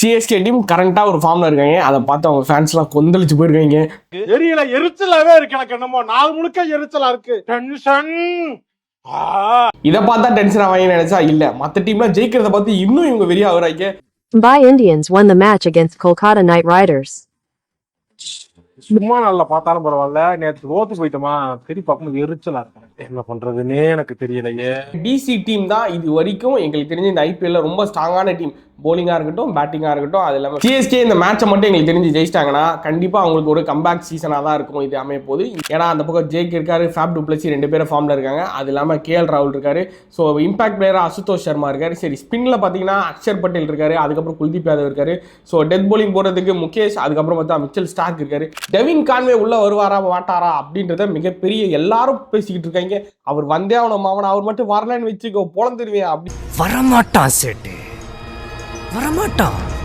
CSK team கரண்டா ஒரு ஃபார்ம்ல இருக்காங்க. அதை பார்த்து அவங்க ஃபேன்ஸ் எல்லாம் கொந்தளிச்சு போயிருக்காங்க. எரியல எரிச்சலாவே இருக்கு. எனக்கு என்னமோ நாள் முழுக்க எரிச்சலா இருக்கு. டென்ஷன். இதை பார்த்தா டென்ஷன் ஆவாங்க நினைச்சா இல்ல, மத்த டீம்லாம் ஜெயிக்கிறத பார்த்து இன்னும் இவங்க வெறியா ஆகுறாங்க. Mumbai Indians won the match against Kolkata Knight Riders. சும்மா நல்லா பார்த்தாலும் பரவாயில்ல, நேற்று தோத்து போயிட்டோமா, திருப்பி பார்க்கும்போது எரிச்சலா இருக்கு. என்ன பண்றதுன்னே எனக்கு தெரியலையே. டிசி டீம் தான் இது வரைக்கும் எங்களுக்கு தெரிஞ்ச இந்த ஐபிஎல்ல ரொம்ப ஸ்ட்ராங்கான டீம். போலிங்கா இருக்கட்டும், பேட்டிங்கா இருக்கட்டும், அது இல்லாமல் சிஎஸ்கே இந்த மேட்சை மட்டும் எங்களுக்கு தெரிஞ்சு ஜெயிச்சிட்டாங்கன்னா கண்டிப்பா அவங்களுக்கு ஒரு கம்பேக் சீசனா தான் இருக்கும் இது அமைய போகுது. ஏன்னா அந்த பக்கம் ஜேக் இருக்காரு, ஃபேப் டுப்ளசி 2 பேரும் ஃபார்ம்ல இருக்காங்க. அது இல்லாமல் கேஎல் ராகுல் இருக்காரு. ஸோ இம்பாக்ட் பிளேயரா அசுதோஷ் சர்மா இருக்காரு. சரி, ஸ்பின்ல பாத்தீங்கன்னா அக்ஷர் பட்டேல் இருக்காரு, அதுக்கப்புறம் குல்தீப் யாதவ் இருக்காரு. ஸோ டெத் போலிங் போறதுக்கு முகேஷ், அதுக்கப்புறம் பார்த்தா மிச்சல் ஸ்டார்க் இருக்காரு. டெவின் கான்வே உள்ள வருவாரா மாட்டாரா அப்படின்றத மிகப்பெரிய எல்லாரும் பேசிக்கிட்டு இருக்காங்க. அவர் வந்தே அவன மாவன, அவர் மட்டும் வரலன்னு வச்சுக்கோ பொழந்துருவேன் அப்படி வரமாட்டான் சேட்டு, வரமாட்டான்.